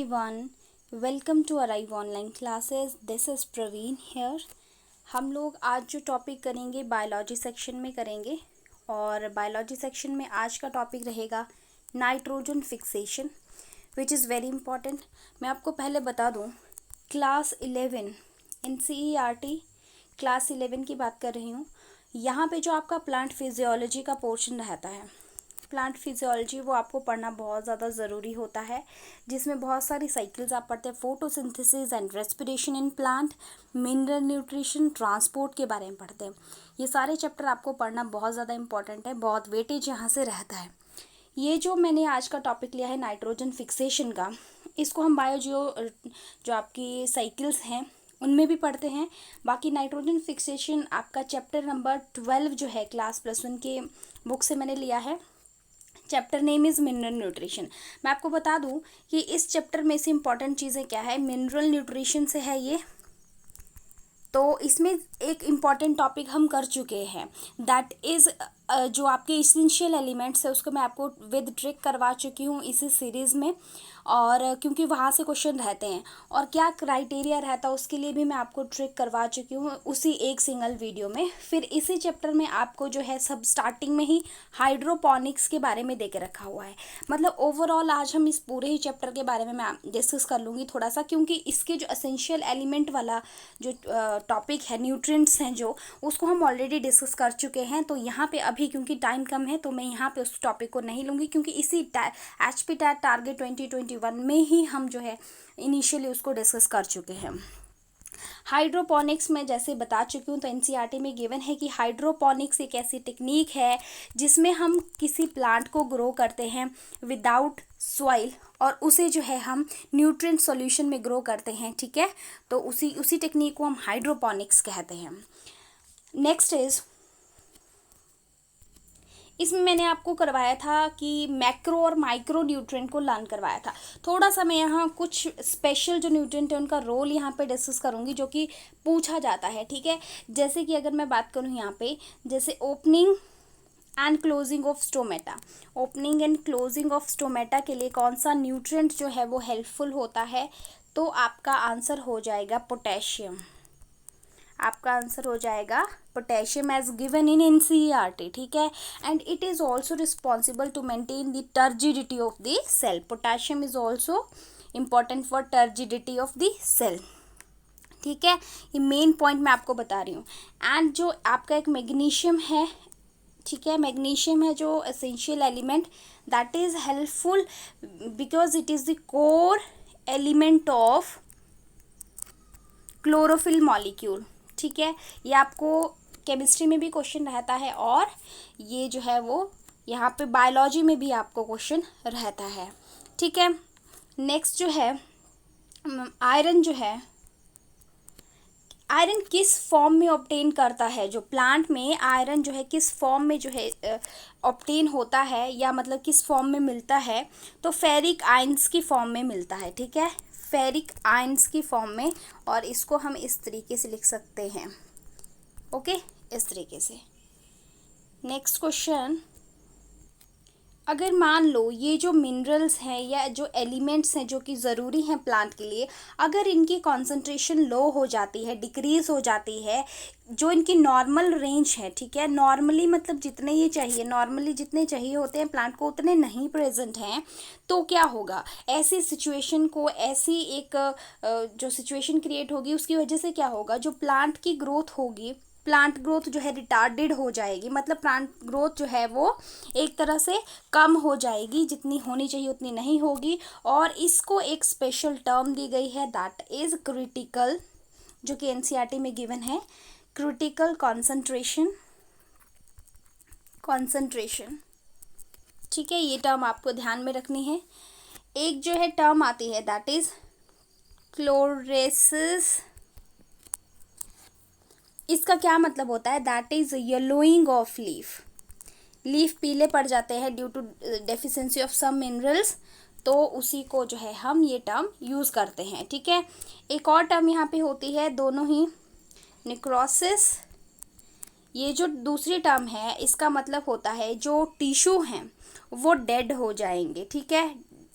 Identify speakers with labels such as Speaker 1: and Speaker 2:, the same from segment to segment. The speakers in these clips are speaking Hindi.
Speaker 1: everyone, welcome to Arrive Online Classes. This is Praveen here. हम लोग आज जो टॉपिक करेंगे बायोलॉजी सेक्शन में करेंगे और बायोलॉजी सेक्शन में आज का टॉपिक रहेगा nitrogen fixation which is very important. मैं आपको पहले बता दूं, क्लास 11 NCERT क्लास 11 की बात कर रही हूँ. यहाँ पे जो आपका प्लांट फिजियोलॉजी का पोर्शन रहता है, प्लांट फिजियोलॉजी वो आपको पढ़ना बहुत ज़्यादा ज़रूरी होता है, जिसमें बहुत सारी साइकिल्स आप पढ़ते हैं. Photosynthesis and respiration in plant, mineral nutrition, transport के बारे में पढ़ते हैं. ये सारे चैप्टर आपको पढ़ना बहुत ज़्यादा इंपॉर्टेंट है, बहुत वेटेज यहाँ से रहता है. ये जो मैंने आज का टॉपिक लिया है नाइट्रोजन फिक्सेशन का, इसको हम जो आपकी साइकिल्स हैं उनमें भी पढ़ते हैं. बाकी नाइट्रोजन फिक्सेशन आपका चैप्टर नंबर 12 जो है क्लास +1 के बुक से मैंने लिया है. Chapter name is mineral nutrition. मैं आपको बता दूं कि इस चैप्टर में से इम्पॉर्टेंट चीज़ें क्या है. मिनरल न्यूट्रिशन से है ये, तो इसमें एक इम्पॉर्टेंट टॉपिक हम कर चुके हैं, दैट इज़ जो आपके इसेंशियल एलिमेंट्स है उसको मैं आपको विद ट्रिक करवा चुकी हूँ इसी सीरीज़ में, और क्योंकि वहाँ से क्वेश्चन रहते हैं और क्या क्राइटेरिया रहता है उसके लिए भी मैं आपको ट्रिक करवा चुकी हूँ उसी एक सिंगल वीडियो में. फिर इसी चैप्टर में आपको जो है सब स्टार्टिंग में ही हाइड्रोपोनिक्स के बारे में दे के रखा हुआ है. मतलब ओवरऑल आज हम इस पूरे ही चैप्टर के बारे में मैं डिस्कस कर लूँगी थोड़ा सा, क्योंकि इसके जो एसेंशियल एलिमेंट वाला जो टॉपिक है, न्यूट्रिएंट्स हैं जो, उसको हम ऑलरेडी डिस्कस कर चुके हैं. तो यहाँ पे अभी क्योंकि टाइम कम है तो मैं यहाँ पे उस टॉपिक को नहीं लूँगी, क्योंकि इसी HP टैट टारगेट 2021 में ही हम जो है इनिशियली उसको डिस्कस कर चुके हैं. हाइड्रोपोनिक्स में जैसे बता चुकी हूँ, तो NCERT में गिवन है कि हाइड्रोपोनिक्स एक ऐसी टेक्निक है जिसमें हम किसी प्लांट को ग्रो करते हैं विदाउट सॉइल और उसे जो है हम न्यूट्रिएंट सॉल्यूशन में ग्रो करते हैं. ठीक है, तो उसी टेक्निक को हम हाइड्रोपोनिक्स कहते हैं. नेक्स्ट इज, इसमें मैंने आपको करवाया था कि मैक्रो और माइक्रो न्यूट्रिएंट को लर्न करवाया था. थोड़ा सा मैं यहाँ कुछ स्पेशल जो न्यूट्रिएंट है उनका रोल यहाँ पे डिस्कस करूँगी जो कि पूछा जाता है. ठीक है, जैसे कि अगर मैं बात करूँ यहाँ पे, जैसे opening and closing of stomata. Opening and closing of stomata के लिए कौन सा न्यूट्रिएंट जो है वो हेल्पफुल होता है, तो आपका आंसर हो जाएगा पोटेशियम. आपका आंसर हो जाएगा potassium as given in NCERT. ठीक है, and it is also responsible to maintain the turgidity of the cell. Potassium is also important for turgidity of the cell. ठीक है, ये मेन पॉइंट मैं आपको बता रही हूँ. एंड जो आपका एक मैग्नीशियम है, ठीक है, मैग्नीशियम है जो essential element, that is helpful because it is the core element of chlorophyll molecule. ठीक है, ये आपको केमिस्ट्री में भी क्वेश्चन रहता है और ये जो है वो यहाँ पे बायोलॉजी में भी आपको क्वेश्चन रहता है. ठीक है, नेक्स्ट जो है आयरन जो है, आयरन किस फॉर्म में ऑब्टेन करता है. जो प्लांट में आयरन जो है किस फॉर्म में जो है ऑब्टेन होता है, या मतलब किस फॉर्म में मिलता है, तो फेरिक आयंस की फॉर्म में मिलता है. ठीक है, फेरिक आयंस की फॉर्म में, और इसको हम इस तरीके से लिख सकते हैं. ओके, इस तरीके से. नेक्स्ट क्वेश्चन, अगर मान लो ये जो मिनरल्स हैं या जो एलिमेंट्स हैं जो कि ज़रूरी हैं प्लांट के लिए, अगर इनकी कॉन्सेंट्रेशन लो हो जाती है, डिक्रीज़ हो जाती है, जो इनकी नॉर्मल रेंज है, ठीक है, नॉर्मली मतलब जितने ये चाहिए, नॉर्मली जितने चाहिए होते हैं प्लांट को उतने नहीं प्रेजेंट हैं, तो क्या होगा. ऐसी सिचुएशन को, ऐसी एक जो सिचुएशन क्रिएट होगी उसकी वजह से क्या होगा, जो प्लांट की ग्रोथ होगी, प्लांट ग्रोथ जो है रिटार्डेड हो जाएगी. मतलब प्लांट ग्रोथ जो है वो एक तरह से कम हो जाएगी, जितनी होनी चाहिए उतनी नहीं होगी. और इसको एक स्पेशल टर्म दी गई है, दैट इज़ क्रिटिकल, जो कि NCERT में गिवन है, क्रिटिकल कॉन्सेंट्रेशन. ठीक है, ये टर्म आपको ध्यान में रखनी है. एक जो है टर्म आती है दैट इज़ क्लोरेसिस. इसका क्या मतलब होता है, that is yellowing of leaf. Leaf पीले पड़ जाते हैं due to deficiency of some minerals, तो उसी को जो है हम ये टर्म यूज़ करते हैं. ठीक है, एक और टर्म यहाँ पे होती है, दोनों ही नेक्रोसिस. ये जो दूसरी टर्म है इसका मतलब होता है जो टिश्यू हैं वो डेड हो जाएंगे. ठीक है,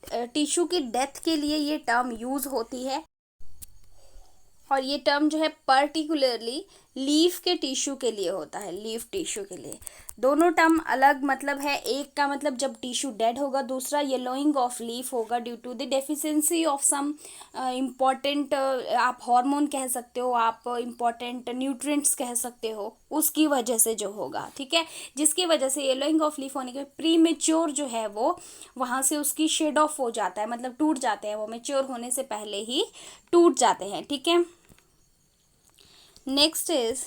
Speaker 1: टिश्यू की डेथ के लिए ये टर्म यूज़ होती है, और ये टर्म जो है पर्टिकुलरली लीफ के टिश्यू के लिए होता है, लीफ टिश्यू के लिए। दोनों टर्म अलग मतलब है, एक का मतलब जब टिश्यू डेड होगा, दूसरा येलोइंग ऑफ लीफ होगा due to the deficiency of some important, आप हार्मोन कह सकते हो, आप इम्पॉर्टेंट न्यूट्रिएंट्स कह सकते हो, उसकी वजह से जो होगा, ठीक है, जिसकी वजह से येलोइंग ऑफ लीफ होने के प्री मेच्योर जो है वो वहाँ से उसकी शेड ऑफ हो जाता है, मतलब टूट जाते हैं, वो मेच्योर होने से पहले ही टूट जाते हैं, ठीक है। नेक्स्ट इज,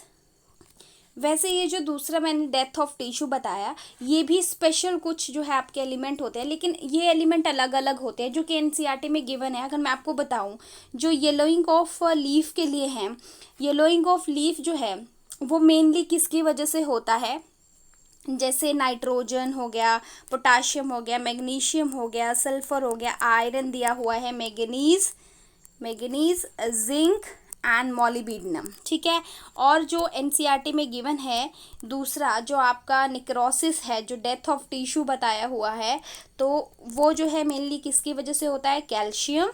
Speaker 1: वैसे ये जो दूसरा मैंने डेथ ऑफ टिश्यू बताया, ये भी स्पेशल कुछ जो है आपके एलिमेंट होते हैं, लेकिन ये एलिमेंट अलग अलग होते हैं जो कि एनसीईआरटी में गिवन है। अगर मैं आपको बताऊं, जो येलोइंग ऑफ लीफ के लिए हैं, येलोइंग ऑफ लीफ जो है वो मेनली किसकी वजह से होता है, जैसे नाइट्रोजन हो गया, पोटाशियम हो गया, मैग्नीशियम हो गया, सल्फर हो गया, आयरन दिया हुआ है, मैग्नीज, जिंक एंड मॉलिब्डेनम, ठीक है। और जो एनसीईआरटी में गिवन है दूसरा, जो आपका निक्रोसिस है, जो डेथ ऑफ टिश्यू बताया हुआ है, तो वो जो है मेनली किसकी वजह से होता है, कैल्शियम,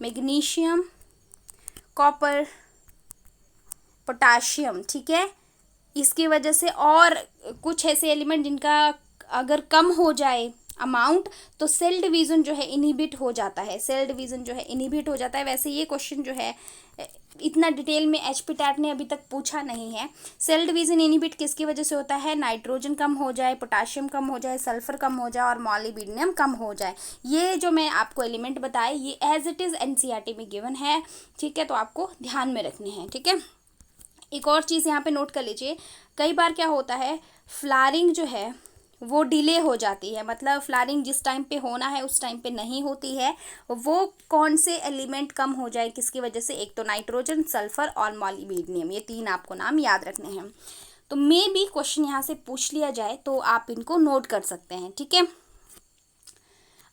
Speaker 1: मैग्नीशियम, कॉपर, पोटाशियम, ठीक है, इसकी वजह से। और कुछ ऐसे एलिमेंट जिनका अगर कम हो जाए अमाउंट, तो सेल डिवीज़न जो है इनहिबिट हो जाता है, सेल डिवीज़न जो है इनहिबिट हो जाता है। वैसे ये क्वेश्चन जो है इतना डिटेल में एचपीटैट ने अभी तक पूछा नहीं है। सेल डिवीज़न इनहिबिट किसकी वजह से होता है, नाइट्रोजन कम हो जाए, पोटाशियम कम हो जाए, सल्फर कम हो जाए और मॉलिब्डेनम कम हो जाए। ये जो मैं आपको एलिमेंट बताए ये एज इट इज़ एनसीईआरटी में गिवन है, ठीक है, तो आपको ध्यान में रखने हैं, ठीक है। एक और चीज़ यहाँ पे नोट कर लीजिए, कई बार क्या होता है, फ्लावरिंग जो है वो डिले हो जाती है, मतलब फ्लावरिंग जिस टाइम पे होना है उस टाइम पे नहीं होती है। वो कौन से एलिमेंट कम हो जाए किसकी वजह से, एक तो नाइट्रोजन, सल्फर और मॉलिब्डेनम, ये तीन आपको नाम याद रखने हैं। तो मे बी क्वेश्चन यहाँ से पूछ लिया जाए तो आप इनको नोट कर सकते हैं, ठीक है।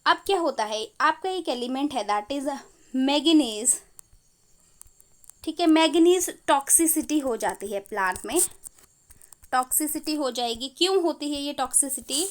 Speaker 1: अब क्या होता है, आपका एक एलिमेंट है दैट इज मैग्नीज, ठीक है। मैग्नीज टॉक्सिसिटी हो जाती है प्लांट में, टॉक्सिसिटी हो जाएगी। क्यों होती है ये टॉक्सिसिटी,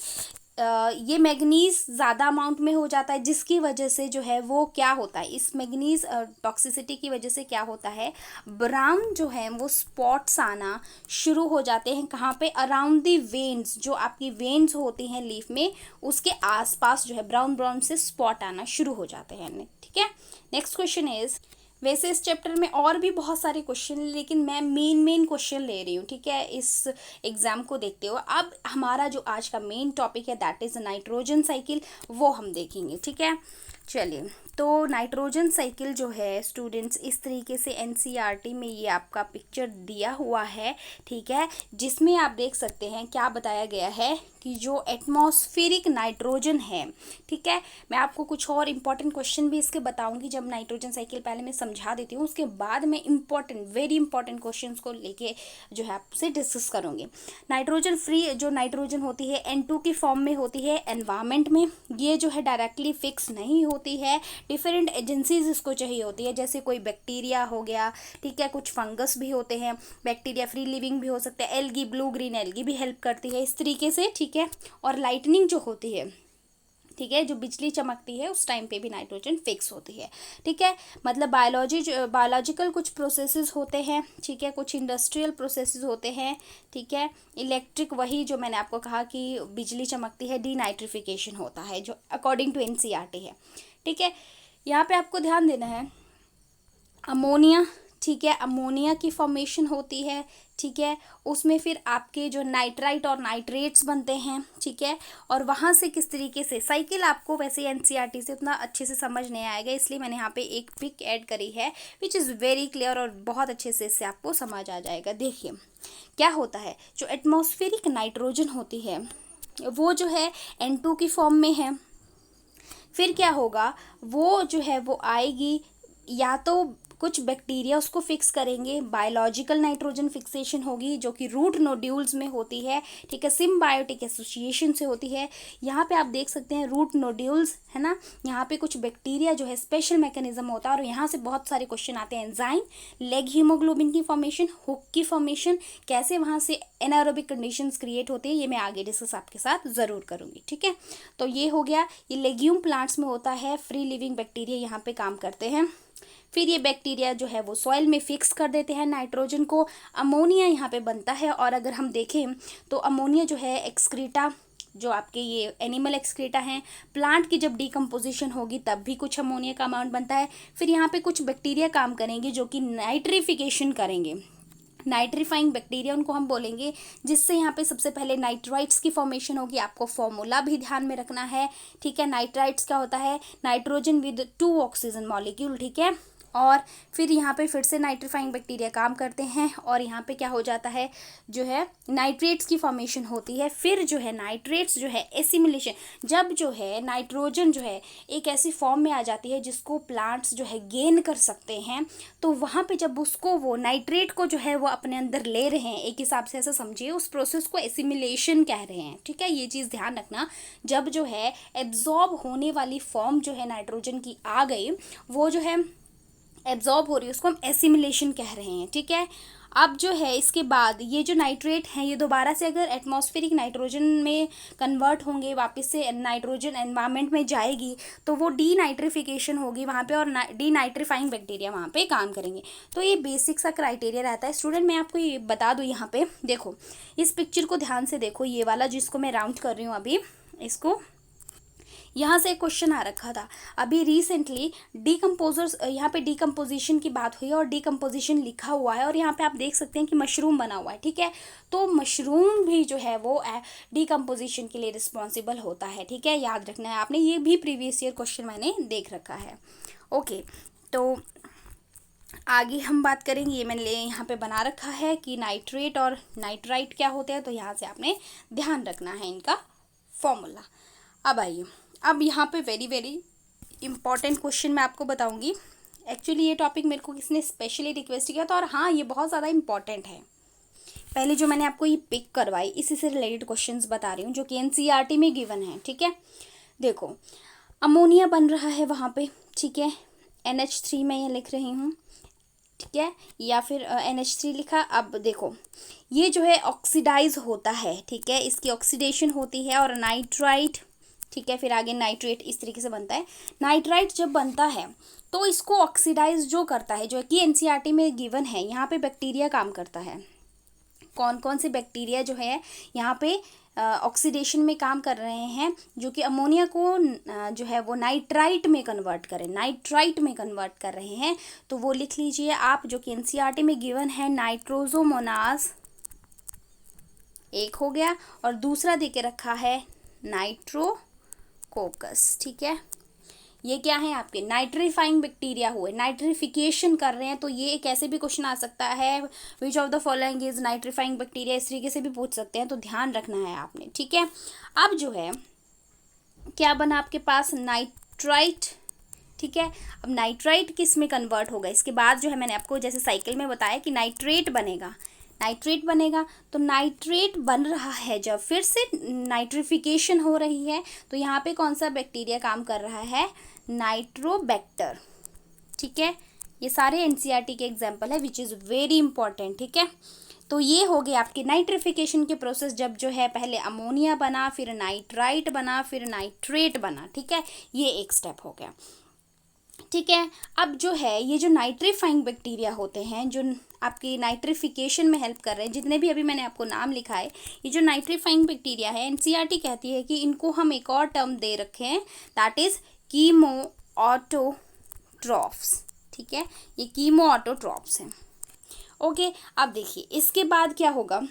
Speaker 1: ये मैग्नीज ज़्यादा अमाउंट में हो जाता है, जिसकी वजह से जो है वो क्या होता है, इस मैग्नीज टॉक्सिसिटी की वजह से क्या होता है, ब्राउन जो है वो स्पॉट्स आना शुरू हो जाते हैं। कहाँ पे, अराउंड दी वेन्स, जो आपकी वेन्स होती हैं लीफ में उसके आसपास जो है ब्राउन ब्राउन से स्पॉट आना शुरू हो जाते हैं, ठीक है। नेक्स्ट क्वेश्चन इज, वैसे इस चैप्टर में और भी बहुत सारे क्वेश्चन हैं, लेकिन मैं मेन क्वेश्चन ले रही हूँ, ठीक है, इस एग्ज़ाम को देखते हो। अब हमारा जो आज का मेन टॉपिक है दैट इज़ नाइट्रोजन साइकिल, वो हम देखेंगे, ठीक है। चलिए, तो नाइट्रोजन साइकिल जो है स्टूडेंट्स, इस तरीके से एनसीईआरटी में ये आपका पिक्चर दिया हुआ है, ठीक है, जिसमें आप देख सकते हैं क्या बताया गया है कि जो एटमॉस्फेरिक नाइट्रोजन है, ठीक है। मैं आपको कुछ और इम्पॉर्टेंट क्वेश्चन भी इसके बताऊंगी जब नाइट्रोजन साइकिल पहले मैं समझा देती हूँ, उसके बाद मैं वेरी इंपॉर्टेंट क्वेश्चन को लेके जो है आपसे डिस्कस करूँगी। नाइट्रोजन फ्री जो नाइट्रोजन होती है N2 की फॉर्म में होती है एनवायरमेंट में, ये जो है डायरेक्टली फिक्स नहीं होती है, डिफरेंट एजेंसीज इसको चाहिए होती है, जैसे कोई बैक्टीरिया हो गया, ठीक है, कुछ फंगस भी होते हैं, बैक्टीरिया फ्री लिविंग भी हो सकते हैं, एल्गी, ब्लू ग्रीन एल्गी भी हेल्प करती है इस तरीके से, ठीक है। और लाइटनिंग जो होती है, ठीक है, जो बिजली चमकती है उस टाइम पे भी नाइट्रोजन फिक्स होती है, ठीक है। मतलब बायोलॉजिकल कुछ प्रोसेसेस होते हैं, ठीक है, कुछ इंडस्ट्रियल प्रोसेसेस होते हैं, ठीक है। इलेक्ट्रिक, वही जो मैंने आपको कहा कि बिजली चमकती है, डीनाइट्रिफिकेशन होता है जो अकॉर्डिंग टू एनसीईआरटी है, ठीक है। यहाँ पे आपको ध्यान देना है, अमोनिया, ठीक है, अमोनिया की फॉर्मेशन होती है, ठीक है, उसमें फिर आपके जो नाइट्राइट और नाइट्रेट्स बनते हैं, ठीक है। और वहाँ से किस तरीके से साइकिल, आपको वैसे एनसीईआरटी से उतना अच्छे से समझ नहीं आएगा, इसलिए मैंने यहाँ पे एक पिक ऐड करी है विच इज़ वेरी क्लियर, और बहुत अच्छे से इससे आपको समझ आ जाएगा। देखिए क्या होता है, जो एटमॉस्फेरिक नाइट्रोजन होती है वो जो है N2 की फॉर्म में है, फिर क्या होगा, वो जो है वो आएगी या तो कुछ बैक्टीरिया उसको फिक्स करेंगे, बायोलॉजिकल नाइट्रोजन फिक्सेशन होगी जो कि रूट नोड्यूल्स में होती है, ठीक है, सिम्बायोटिक एसोसिएशन से होती है। यहाँ पे आप देख सकते हैं रूट नोड्यूल्स है ना, यहाँ पे कुछ बैक्टीरिया जो है स्पेशल मैकेनिज्म होता है और यहाँ से बहुत सारे क्वेश्चन आते हैं। एंजाइम, लेग हीमोग्लोबिन की फॉर्मेशन, हुक की फॉर्मेशन, कैसे वहाँ से एनारोबिक कंडीशंस क्रिएट होते हैं, ये मैं आगे डिस्कस आपके साथ ज़रूर करूँगी, ठीक है। तो ये हो गया, ये लेग्यूम प्लांट्स में होता है, फ्री लिविंग बैक्टीरिया यहाँ पे काम करते हैं। फिर ये बैक्टीरिया जो है वो सॉइल में फिक्स कर देते हैं नाइट्रोजन को, अमोनिया यहाँ पे बनता है। और अगर हम देखें तो अमोनिया जो है एक्सक्रीटा, जो आपके ये एनिमल एक्सक्रीटा हैं, प्लांट की जब डिकम्पोजिशन होगी तब भी कुछ अमोनिया का अमाउंट बनता है। फिर यहाँ पे कुछ बैक्टीरिया काम करेंगे जो कि नाइट्रिफिकेशन करेंगे, नाइट्रीफाइंग बैक्टीरिया उनको हम बोलेंगे, जिससे यहाँ पे सबसे पहले नाइट्राइट्स की फॉर्मेशन होगी। आपको फॉर्मूला भी ध्यान में रखना है, ठीक है। नाइट्राइट्स क्या होता है, नाइट्रोजन विद 2 ऑक्सीजन मॉलिक्यूल, ठीक है। और फिर यहाँ पे फिर से नाइट्रीफाइंग बैक्टीरिया काम करते हैं और यहाँ पे क्या हो जाता है, जो है नाइट्रेट्स की फॉर्मेशन होती है। फिर जो है नाइट्रेट्स जो है एसिमिलेशन, जब जो है नाइट्रोजन जो है एक ऐसी फॉर्म में आ जाती है जिसको प्लांट्स जो है गेन कर सकते हैं, तो वहाँ पे जब उसको वो नाइट्रेट को जो है वो अपने अंदर ले रहे हैं, एक हिसाब से ऐसा समझिए, उस प्रोसेस को एसिमिलेशन कह रहे हैं, ठीक है। ये चीज़ ध्यान रखना, जब जो है एब्जॉर्ब होने वाली फॉर्म जो है नाइट्रोजन की आ गई, वो जो है एब्जॉर्ब हो रही है, उसको हम एसिमिलेशन कह रहे हैं, ठीक है। अब जो है इसके बाद ये जो नाइट्रेट हैं ये दोबारा से अगर एटमॉस्फेरिक नाइट्रोजन में कन्वर्ट होंगे, वापस से नाइट्रोजन एनवायरनमेंट में जाएगी, तो वो डीनाइट्रिफिकेशन होगी वहाँ पे और डीनाइट्रीफाइंग बैक्टीरिया वहाँ पे काम करेंगे। तो ये बेसिक सा क्राइटेरिया रहता है। स्टूडेंट मैं आपको ये बता दूँ, यहाँ पे देखो इस पिक्चर को ध्यान से देखो, ये वाला जिसको मैं राउंड कर रही हूँ अभी, इसको यहाँ से एक क्वेश्चन आ रखा था अभी रिसेंटली, डीकम्पोजर्स, यहाँ पे डीकम्पोजिशन की बात हुई है और डीकम्पोजिशन लिखा हुआ है और यहाँ पे आप देख सकते हैं कि मशरूम बना हुआ है, ठीक है। तो मशरूम भी जो है वो डीकम्पोजिशन के लिए रिस्पॉन्सिबल होता है, ठीक है, याद रखना है आपने, ये भी प्रीवियस ईयर क्वेश्चन मैंने देख रखा है। ओके, तो आगे हम बात करेंगे, ये मैंने यहाँ पे बना रखा है कि नाइट्रेट और नाइट्राइट क्या होते हैं, तो यहाँ से आपने ध्यान रखना है इनका फॉर्मूला। अब आइए, अब यहाँ पे वेरी वेरी इंपॉर्टेंट क्वेश्चन मैं आपको बताऊंगी। एक्चुअली ये टॉपिक मेरे को किसने स्पेशली रिक्वेस्ट किया था और हाँ ये बहुत ज़्यादा इंपॉर्टेंट है। पहले जो मैंने आपको ये पिक करवाई इसी से रिलेटेड क्वेश्चंस बता रही हूँ जो कि एनसीईआरटी में गिवन है, ठीक है। देखो अमोनिया बन रहा है वहाँ पे, ठीक है, NH3 मैं ये लिख रही हूँ, ठीक है, या फिर NH3 लिखा। अब देखो ये जो है ऑक्सीडाइज होता है, ठीक है, इसकी ऑक्सीडेशन होती है और नाइट्राइट, ठीक है, फिर आगे नाइट्रेट इस तरीके से बनता है। नाइट्राइट जब बनता है तो इसको ऑक्सीडाइज जो करता है, जो कि एनसीईआरटी में गिवन है, यहाँ पे बैक्टीरिया काम करता है। कौन कौन से बैक्टीरिया जो है यहाँ पे ऑक्सीडेशन में काम कर रहे हैं, जो कि अमोनिया को जो है वो नाइट्राइट में कन्वर्ट करें, नाइट्राइट में कन्वर्ट कर रहे हैं। तो वो लिख लीजिए आप, जो कि एनसीईआरटी में गिवन है, नाइट्रोजोमोनास एक हो गया और दूसरा दे के रखा है नाइट्रोकोकस, ठीक है। ये क्या है आपके नाइट्रीफाइंग बैक्टीरिया हुए, नाइट्रिफिकेशन कर रहे हैं, तो ये एक ऐसे भी क्वेश्चन आ सकता है, which of the following is nitrifying bacteria, इस तरीके से भी पूछ सकते हैं, तो ध्यान रखना है आपने, ठीक है। अब जो है क्या बना आपके पास, नाइट्राइट, ठीक है। अब नाइट्राइट किस में कन्वर्ट होगा, इसके बाद जो है मैंने आपको जैसे साइकिल में बताया कि नाइट्रेट बनेगा, नाइट्रेट बनेगा, तो नाइट्रेट बन रहा है जब फिर से नाइट्रिफिकेशन हो रही है, तो यहाँ पे कौन सा बैक्टीरिया काम कर रहा है, नाइट्रोबैक्टर, ठीक है। ये सारे एनसीईआरटी के एग्जाम्पल है विच इज़ वेरी इंपॉर्टेंट, ठीक है। तो ये हो गए आपके नाइट्रिफिकेशन के प्रोसेस, जब जो है पहले अमोनिया बना, फिर नाइट्राइट बना, फिर नाइट्रेट बना, ठीक है, ये एक स्टेप हो गया, ठीक है। अब जो है ये जो नाइट्रीफाइंग बैक्टीरिया होते हैं, जो आपकी नाइट्रिफिकेशन में हेल्प कर रहे हैं, जितने भी अभी मैंने आपको नाम लिखा है, ये जो नाइट्रीफाइंग बैक्टीरिया है, एनसीईआरटी कहती है कि इनको हम एक और टर्म दे रखे हैं, दैट इज़ कीमोऑटोट्रॉफ्स, ठीक है, ये कीमोऑटोट्रॉफ्स हैं। ओके, अब देखिए इसके बाद क्या होगा,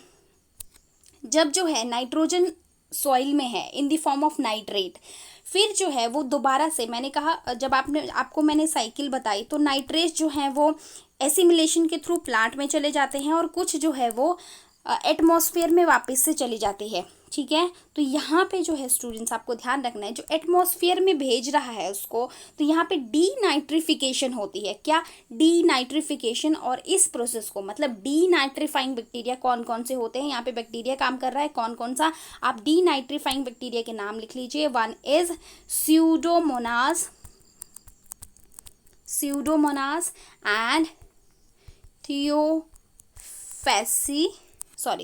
Speaker 1: जब जो है नाइट्रोजन सॉइल में है in the form of nitrate, फिर जो है वो दोबारा से, मैंने कहा जब आपको मैंने साइकिल बताई, तो नाइट्रेट जो हैं वो एसिमिलेशन के थ्रू प्लांट में चले जाते हैं और कुछ जो है वो एटमॉस्फेयर में वापस से चली जाती है, ठीक है। तो यहाँ पे जो है स्टूडेंट्स आपको ध्यान रखना है, जो एटमॉस्फेयर में भेज रहा है उसको, तो यहाँ पे डीनाइट्रिफिकेशन होती है। क्या? डीनाइट्रिफिकेशन। और इस प्रोसेस को मतलब डीनाइट्रीफाइंग बैक्टीरिया कौन कौन से होते हैं, यहाँ पे बैक्टीरिया काम कर रहा है कौन कौन सा, आप डीनाइट्रीफाइंग बैक्टीरिया के नाम लिख लीजिए। One is pseudomonas and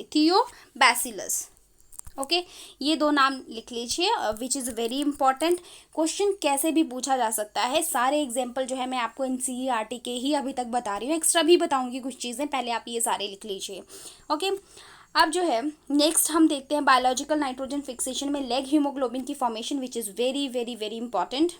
Speaker 1: thiobacillus. Okay, ये दो नाम लिख लीजिए, which is very important. Question कैसे भी पूछा जा सकता है। सारे एग्जाम्पल जो है मैं आपको एनसीईआरटी के ही अभी तक बता रही हूँ, एक्स्ट्रा भी बताऊंगी कुछ चीज़ें, पहले आप ये सारे लिख लीजिए। ओके, अब जो है नेक्स्ट हम देखते हैं बायोलॉजिकल नाइट्रोजन फिक्सेशन में लेग हीमोग्लोबिन की formation, which is very very very important.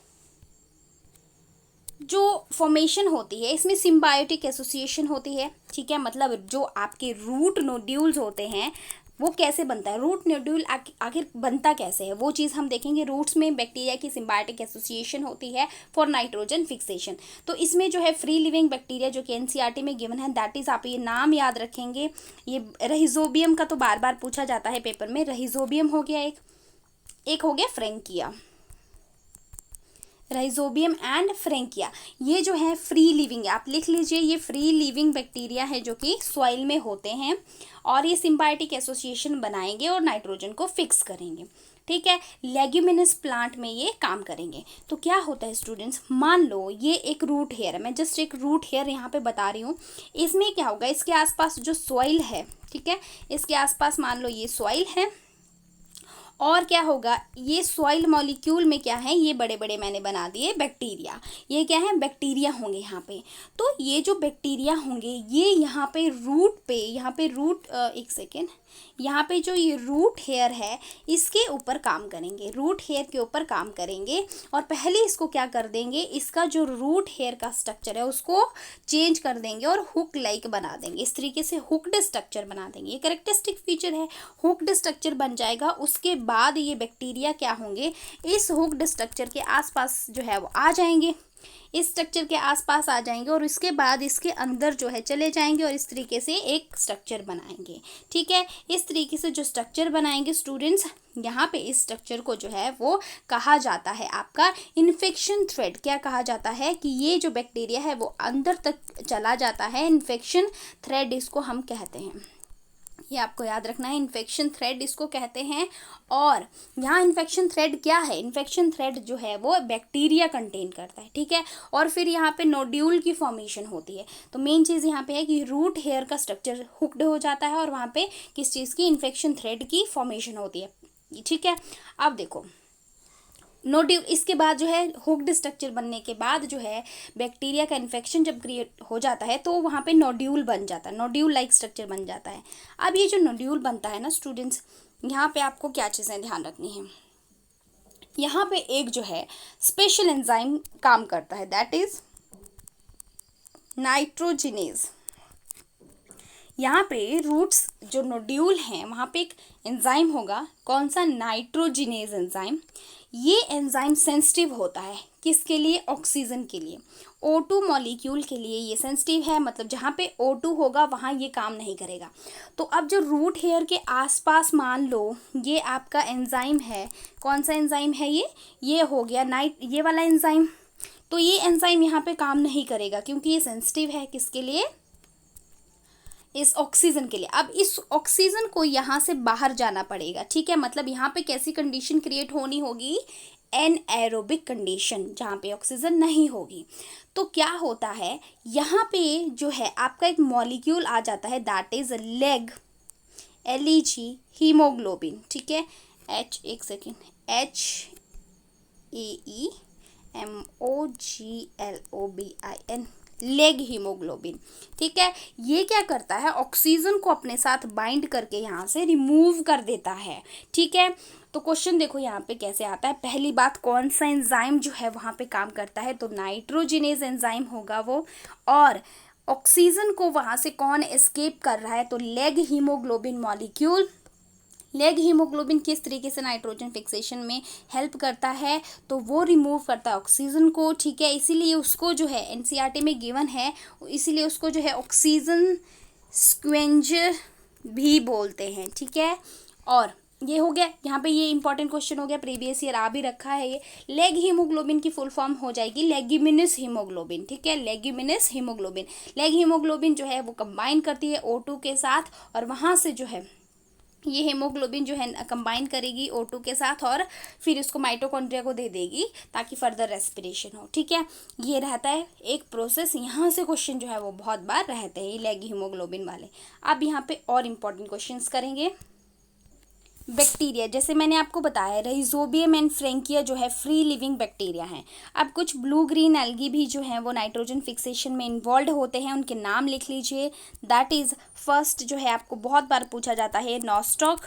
Speaker 1: जो फॉर्मेशन होती है इसमें सिम्बायोटिक एसोसिएशन होती है, ठीक है। मतलब जो आपके रूट नोड्यूल्स होते हैं वो कैसे बनता है, रूट नोड्यूल आखिर बनता कैसे है, वो चीज़ हम देखेंगे। रूट्स में बैक्टीरिया की सिम्बायोटिक एसोसिएशन होती है फॉर नाइट्रोजन फिक्सेशन। तो इसमें जो है फ्री लिविंग बैक्टीरिया जो कि एनसीईआरटी में गिवन है, दैट इज़, आप ये नाम याद रखेंगे। ये रहिजोबियम का तो बार बार पूछा जाता है पेपर में, रहिजोबियम हो गया एक हो गया फ्रेंकिया, राइजोबियम एंड फ्रेंकिया। ये जो है फ्री लिविंग, आप लिख लीजिए, ये फ्री लिविंग बैक्टीरिया है जो कि सॉइल में होते हैं और ये सिम्बायोटिक एसोसिएशन बनाएंगे और नाइट्रोजन को फिक्स करेंगे, ठीक है। लेग्यूमिनस प्लांट में ये काम करेंगे। तो क्या होता है स्टूडेंट्स, मान लो ये एक रूट हेयर है, मैं जस्ट एक रूट हेयर यहाँ पे बता रही हूँ। इसमें क्या होगा, इसके आसपास जो सॉइल है, ठीक है, इसके आसपास मान लो ये सॉइल है और क्या होगा, ये सॉइल मॉलिक्यूल में क्या है, ये बड़े बड़े मैंने बना दिए बैक्टीरिया। ये क्या है, बैक्टीरिया होंगे यहाँ पे। तो ये जो बैक्टीरिया होंगे ये यहाँ पे रूट एक सेकेंड, यहाँ पे जो ये रूट हेयर है इसके ऊपर काम करेंगे, रूट हेयर के ऊपर काम करेंगे। और पहले इसको क्या कर देंगे, इसका जो रूट हेयर का स्ट्रक्चर है उसको चेंज कर देंगे और हुक लाइक बना देंगे। इस तरीके से हुक्ड स्ट्रक्चर बना देंगे। ये कैरेक्टरिस्टिक फीचर है, हुक्ड स्ट्रक्चर बन जाएगा। उसके बाद ये बैक्टीरिया क्या होंगे, इस हुक्ड स्ट्रक्चर के आसपास जो है वो आ जाएंगे, इस स्ट्रक्चर के आसपास आ जाएंगे और उसके बाद इसके अंदर जो है चले जाएंगे और इस तरीके से एक स्ट्रक्चर बनाएंगे, ठीक है। इस तरीके से जो स्ट्रक्चर बनाएंगे स्टूडेंट्स, यहाँ पे इस स्ट्रक्चर को जो है वो कहा जाता है आपका इन्फेक्शन थ्रेड। क्या कहा जाता है कि ये जो बैक्टीरिया है वो अंदर तक चला जाता है, इन्फेक्शन थ्रेड इसको हम कहते हैं। ये आपको याद रखना है, इन्फेक्शन थ्रेड इसको कहते हैं। और यहाँ इन्फेक्शन थ्रेड क्या है, इन्फेक्शन थ्रेड जो है वो बैक्टीरिया कंटेन करता है, ठीक है। और फिर यहाँ पे नोड्यूल की फॉर्मेशन होती है। तो मेन चीज़ यहाँ पे है कि रूट हेयर का स्ट्रक्चर हुक्ड हो जाता है और वहाँ पे किस चीज़ की, इन्फेक्शन थ्रेड की फॉर्मेशन होती है, ठीक है। अब देखो नोड्यूल, इसके बाद जो है हुक्ड स्ट्रक्चर बनने के बाद जो है बैक्टीरिया का इन्फेक्शन जब क्रिएट हो जाता है तो वहाँ पे नोड्यूल बन जाता है, नोड्यूल लाइक स्ट्रक्चर बन जाता है। अब ये जो नोड्यूल बनता है ना स्टूडेंट्स, यहाँ पे आपको क्या चीज़ें ध्यान रखनी है, यहाँ पे एक जो है स्पेशल एंजाइम काम करता है, दैट इज नाइट्रोजिनेज। यहाँ पे रूट्स जो नोड्यूल हैं वहाँ पे एक एंजाइम होगा, कौन सा, नाइट्रोजिनेज एंजाइम। ये एंजाइम सेंसिटिव होता है किसके लिए, ऑक्सीजन के लिए, O2 मॉलिक्यूल के लिए ये सेंसिटिव है। मतलब जहाँ पे O2 होगा वहाँ ये काम नहीं करेगा। तो अब जो रूट हेयर के आसपास मान लो ये आपका एंजाइम है, कौन सा एंजाइम है ये हो गया ये वाला एंजाइम। तो ये एंजाइम यहाँ पे काम नहीं करेगा क्योंकि ये सेंसिटिव है किसके लिए, इस ऑक्सीजन के लिए। अब इस ऑक्सीजन को यहाँ से बाहर जाना पड़ेगा, ठीक है। मतलब यहाँ पे कैसी कंडीशन क्रिएट होनी होगी, एनएरोबिक कंडीशन, जहाँ पे ऑक्सीजन नहीं होगी। तो क्या होता है, यहाँ पे जो है आपका एक मॉलिक्यूल आ जाता है, that is leg, LEG, haemoglobin, ठीक है। एक सेकेंड, HAEMOGLOBIN, लेग हीमोग्लोबिन, ठीक है। ये क्या करता है, ऑक्सीजन को अपने साथ बाइंड करके यहाँ से रिमूव कर देता है, ठीक है। तो क्वेश्चन देखो यहाँ पे कैसे आता है। पहली बात, कौन सा एंजाइम जो है वहाँ पे काम करता है, तो नाइट्रोजिनेज एंजाइम होगा वो। और ऑक्सीजन को वहाँ से कौन एस्केप कर रहा है, तो leg haemoglobin molecule. Leg haemoglobin किस तरीके से नाइट्रोजन फिक्सेशन में हेल्प करता है, तो वो रिमूव करता है ऑक्सीजन को, ठीक है। इसीलिए उसको जो है एनसीईआरटी में गिवन है, इसीलिए उसको जो है ऑक्सीजन स्क्वेंजर भी बोलते हैं, ठीक है। और ये हो गया, यहाँ पे ये इंपॉर्टेंट क्वेश्चन हो गया, प्रीवियस ईयर आ भी रखा है ये। लेग हीमोग्लोबिन की फुल फॉर्म हो जाएगी लेग्यूमिनस हीमोग्लोबिन, ठीक है, लेग्यूमिनस हीमोग्लोबिन। लेग हीमोग्लोबिन जो है वो कंबाइन करती है O2 के साथ, और वहाँ से जो है ये हीमोग्लोबिन जो है कंबाइन करेगी O2 के साथ, और फिर उसको माइटोकॉन्ड्रिया को दे देगी ताकि फर्दर रेस्पिरेशन हो, ठीक है। ये रहता है एक प्रोसेस। यहाँ से क्वेश्चन जो है वो बहुत बार रहते हैं ये लेग हीमोग्लोबिन वाले। अब यहाँ पे और इम्पोर्टेंट क्वेश्चंस करेंगे। बैक्टीरिया, जैसे मैंने आपको बताया राइजोबियम एंड फ्रैंकिया जो है फ्री लिविंग बैक्टीरिया हैं। अब कुछ ब्लू ग्रीन एल्गी भी जो हैं वो नाइट्रोजन फिक्सेशन में इन्वॉल्व होते हैं, उनके नाम लिख लीजिए। दैट इज़ फर्स्ट जो है आपको बहुत बार पूछा जाता है नॉस्टॉक,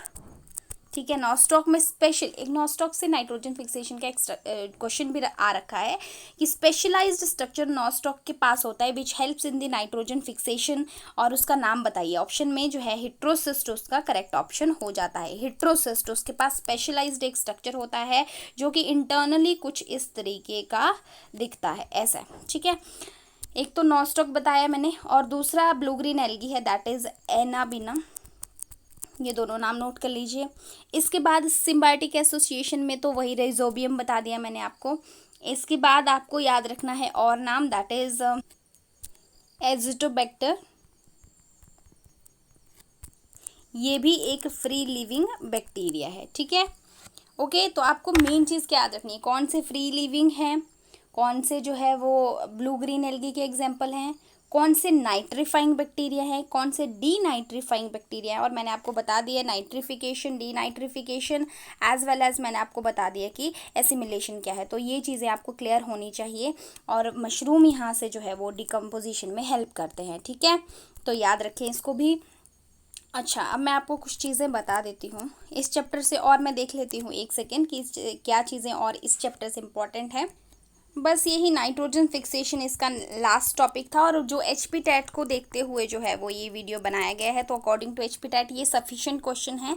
Speaker 1: ठीक है। नॉस्टॉक में स्पेशल एक नॉस्टॉक से नाइट्रोजन फिक्सेशन का क्वेश्चन भी आ रखा है कि स्पेशलाइज्ड स्ट्रक्चर नॉस्टॉक के पास होता है which helps in the nitrogen fixation, और उसका नाम बताइए। ऑप्शन में जो है हिट्रोसिस्ट उसका करेक्ट ऑप्शन हो जाता है। हिट्रोसिस्ट उसके पास स्पेशलाइज्ड एक स्ट्रक्चर होता है जो कि इंटरनली कुछ इस तरीके का दिखता है, ऐसा, ठीक है। एक तो नॉस्टॉक बताया मैंने, और दूसरा ब्लू ग्रीन एल्गी है, दैट इज एनाबिना। ये दोनों नाम नोट कर लीजिए। इसके बाद सिम्बायोटिक एसोसिएशन में तो वही राइजोबियम बता दिया मैंने आपको। इसके बाद आपको याद रखना है और नाम, दैट इज एजिटोबैक्टर। ये भी एक फ्री लिविंग बैक्टीरिया है, ठीक है। ओके, तो आपको मेन चीज़ क्या याद रखनी है, कौन से फ्री लिविंग हैं, कौन से जो है वो ब्लू ग्रीन एल्गी के एग्जाम्पल हैं, कौन से नाइट्रीफाइंग बैक्टीरिया है, कौन से डी नाइट्रीफाइंग बैक्टीरिया है। और मैंने आपको बता दिया nitrification, denitrification, as well as मैंने आपको बता दिया कि एसिमिलेशन क्या है। तो ये चीज़ें आपको क्लियर होनी चाहिए। और मशरूम यहाँ से जो है वो डिकम्पोजिशन में हेल्प करते हैं, ठीक है, तो याद रखें इसको भी। अच्छा, अब मैं आपको कुछ चीज़ें बता देती हूँ इस चैप्टर से, और मैं देख लेती हूँ एक सेकेंड कि क्या चीज़ें और इस चैप्टर से इम्पॉर्टेंट है। बस यही नाइट्रोजन फिक्सेशन इसका लास्ट टॉपिक था, और जो HP टैट को देखते हुए जो है वो ये वीडियो बनाया गया है। तो अकॉर्डिंग टू HP टैट ये सफिशिएंट क्वेश्चन है।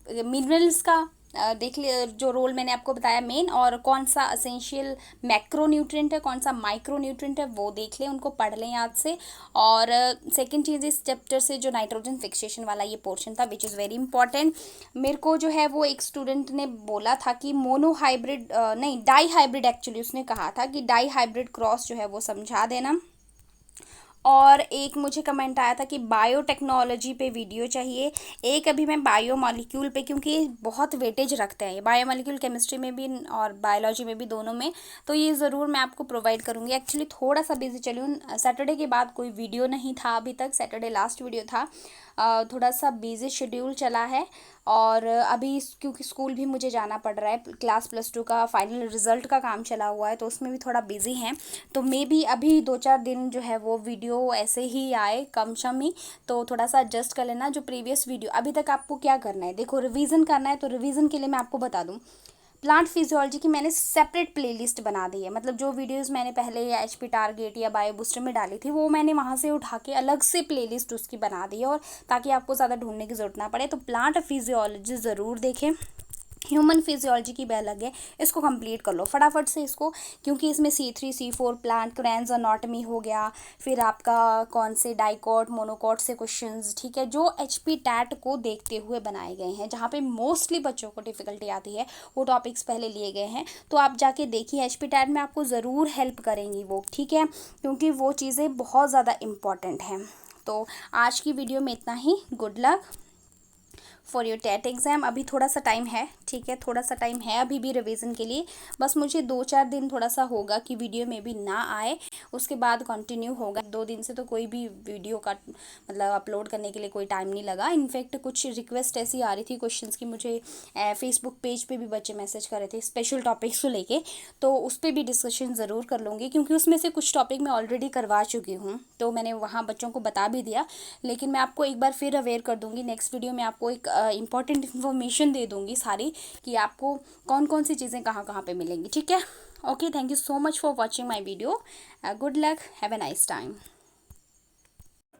Speaker 1: मिनरल्स का देख ले जो रोल मैंने आपको बताया मेन, और कौन सा असेंशियल मैक्रोन्यूट्रिएंट है, कौन सा माइक्रोन्यूट्रिएंट है, वो देख लें, उनको पढ़ लें याद से। और सेकंड चीज़, इस चैप्टर से जो नाइट्रोजन फिक्सेशन वाला ये पोर्शन था विच इज़ वेरी इंपॉर्टेंट। मेरे को जो है वो एक स्टूडेंट ने बोला था कि मोनो हाइब्रिड नहीं, डाई हाइब्रिड, एक्चुअली उसने कहा था कि डाई हाइब्रिड क्रॉस जो है वो समझा देना। और एक मुझे कमेंट आया था कि बायोटेक्नोलॉजी पे वीडियो चाहिए। एक अभी मैं बायोमॉलिक्यूल पे, क्योंकि ये बहुत वेटेज रखते हैं ये बायोमॉलिक्यूल, केमिस्ट्री में भी और बायोलॉजी में भी, दोनों में। तो ये ज़रूर मैं आपको प्रोवाइड करूँगी। एक्चुअली थोड़ा सा बिजी चली हूँ, सैटरडे के बाद कोई वीडियो नहीं था अभी तक, सैटरडे लास्ट वीडियो था। थोड़ा सा बिजी शेड्यूल चला है। और अभी क्योंकि स्कूल भी मुझे जाना पड़ रहा है, क्लास +2 का फाइनल रिज़ल्ट का काम चला हुआ है, तो उसमें भी थोड़ा बिजी हैं। तो मे बी अभी 2-4 दिन जो है वो वीडियो ऐसे ही आए, कम शम ही। तो थोड़ा सा एडजस्ट कर लेना। जो प्रीवियस वीडियो अभी तक आपको क्या करना है, देखो रिवीजन करना है, तो रिवीजन के लिए मैं आपको बता दूँ, प्लांट फिजियोलॉजी की मैंने सेपरेट प्लेलिस्ट बना दी है। मतलब जो वीडियोस मैंने पहले या HP टारगेट या बायो बूस्टर में डाली थी, वो मैंने वहाँ से उठा के अलग से प्लेलिस्ट उसकी बना दी है, और ताकि आपको ज़्यादा ढूंढने की ज़रूरत ना पड़े। तो प्लांट फिजियोलॉजी ज़रूर देखें। ह्यूमन फिजियोलॉजी की भी अलग है, इसको कंप्लीट कर लो फटाफट से इसको, क्योंकि इसमें C3 C4 plant cranes anatomy हो गया, फिर आपका कौन से डाइकॉट मोनोकॉट से क्वेश्चंस, ठीक है, जो HP टैट को देखते हुए बनाए गए हैं, जहाँ पे मोस्टली बच्चों को डिफ़िकल्टी आती है, वो टॉपिक्स पहले लिए गए हैं। तो आप जाके देखिए, HP टैट में आपको ज़रूर हेल्प करेंगी वो, ठीक है, क्योंकि वो चीज़ें बहुत ज़्यादा इम्पॉर्टेंट हैं। तो आज की वीडियो में इतना ही। Good luck for your TET exam. अभी थोड़ा सा टाइम है, ठीक है, थोड़ा सा टाइम है अभी भी रिवीजन के लिए। बस मुझे 2-4 दिन थोड़ा सा होगा कि वीडियो में भी ना आए, उसके बाद कंटिन्यू होगा। 2 दिन से तो कोई भी वीडियो का मतलब अपलोड करने के लिए कोई टाइम नहीं लगा। इनफैक्ट कुछ रिक्वेस्ट ऐसी आ रही थी क्वेश्चंस की, मुझे फेसबुक पेज पे भी बच्चे मैसेज कर रहे थे स्पेशल टॉपिक्स को लेके, तो उस पर भी डिस्कशन ज़रूर कर लूँगी, क्योंकि उसमें से कुछ टॉपिक मैं ऑलरेडी करवा चुकी हूँ, तो मैंने वहाँ बच्चों को बता भी दिया। लेकिन मैं आपको एक बार फिर अवेयर कर दूँगी, नेक्स्ट वीडियो में आपको एक इंपॉर्टेंट इन्फॉर्मेशन दे दूँगी सारी, कि आपको कौन कौन सी चीज़ें कहाँ कहाँ पे मिलेंगी, ठीक है। Okay, thank you so much for watching my video. Good luck, have a nice time.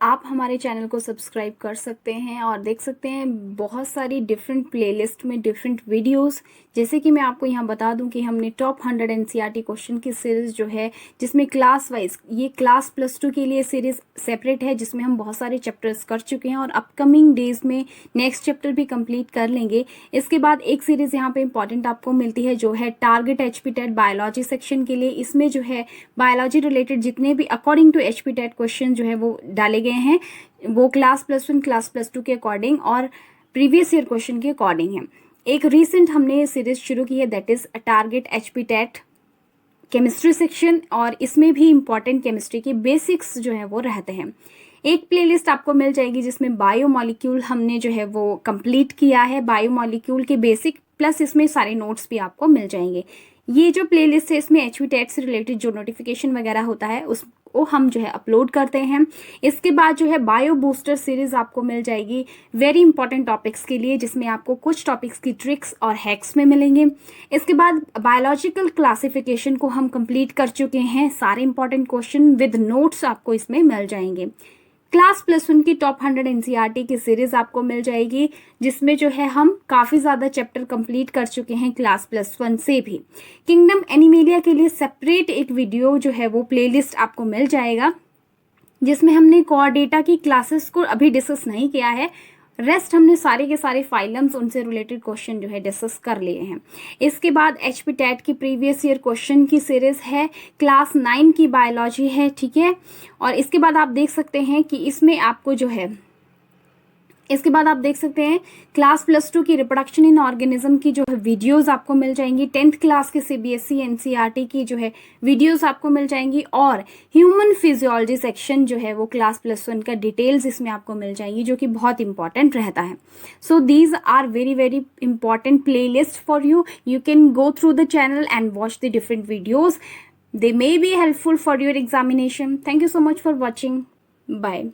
Speaker 1: आप हमारे चैनल को सब्सक्राइब कर सकते हैं और देख सकते हैं बहुत सारी डिफरेंट प्लेलिस्ट में डिफरेंट वीडियोस। जैसे कि मैं आपको यहाँ बता दूं कि हमने टॉप 100 एनसीईआरटी क्वेश्चन की सीरीज़ जो है, जिसमें क्लास वाइज, ये क्लास +2 के लिए सीरीज़ सेपरेट है, जिसमें हम बहुत सारे चैप्टर्स कर चुके हैं और अपकमिंग डेज में नेक्स्ट चैप्टर भी कंप्लीट कर लेंगे। इसके बाद एक सीरीज़ यहाँ पे इंपॉर्टेंट आपको मिलती है जो है टारगेट HPTET बायोलॉजी सेक्शन के लिए। इसमें जो है बायोलॉजी रिलेटेड जितने भी अकॉर्डिंग टू HPTET क्वेश्चन जो है वो डाले गए हैं, वो क्लास +1 क्लास +2 के अकॉर्डिंग और प्रीवियस ईयर क्वेश्चन के अकॉर्डिंग है। एक रिसेंट हमने सीरीज शुरू की है, that is target HPTET chemistry section, और इसमें भी इंपॉर्टेंट केमिस्ट्री के बेसिक्स जो है वो रहते हैं। एक प्लेलिस्ट आपको मिल जाएगी जिसमें बायोमॉलिक्यूल हमने जो है वो कंप्लीट किया है, बायोमॉलिक्यूल के बेसिक प्लस इसमें सारे नोट्स भी आपको मिल जाएंगे। ये जो प्लेलिस्ट है इसमें HPTET से रिलेटेड जो नोटिफिकेशन वगैरह होता है उसको हम जो है अपलोड करते हैं। इसके बाद जो है बायो बूस्टर सीरीज आपको मिल जाएगी वेरी इंपॉर्टेंट टॉपिक्स के लिए, जिसमें आपको कुछ टॉपिक्स की ट्रिक्स और हैक्स में मिलेंगे। इसके बाद बायोलॉजिकल क्लासिफिकेशन को हम कंप्लीट कर चुके हैं, सारे इंपॉर्टेंट क्वेश्चन विद नोट्स आपको इसमें मिल जाएंगे। क्लास +1 की टॉप 100 एनसीईआरटी की सीरीज आपको मिल जाएगी, जिसमें जो है हम काफ़ी ज़्यादा चैप्टर कंप्लीट कर चुके हैं क्लास +1 से भी। किंगडम एनिमेलिया के लिए सेपरेट एक वीडियो जो है वो प्लेलिस्ट आपको मिल जाएगा, जिसमें हमने कोर डेटा की क्लासेस को अभी डिस्कस नहीं किया है, रेस्ट हमने सारे के सारे फाइलम्स उनसे रिलेटेड क्वेश्चन जो है डिस्कस कर लिए हैं। इसके बाद HPTET की प्रीवियस ईयर क्वेश्चन की सीरीज है, क्लास 9 की बायोलॉजी है, ठीक है। और इसके बाद आप देख सकते हैं कि इसमें आपको जो है, इसके बाद आप देख सकते हैं क्लास +2 की रिप्रोडक्शन इन ऑर्गेनिज्म की जो है वीडियोस आपको मिल जाएंगी, 10th क्लास के CBSE NCERT की जो है वीडियोस आपको मिल जाएंगी, और ह्यूमन फिजियोलॉजी सेक्शन जो है वो क्लास +1 का डिटेल्स इसमें आपको मिल जाएगी, जो कि बहुत इंपॉर्टेंट रहता है। So these are very very important playlist for you. You can go through the channel and watch the different videos. They may be helpful for your examination. Thank you so much for watching. Bye.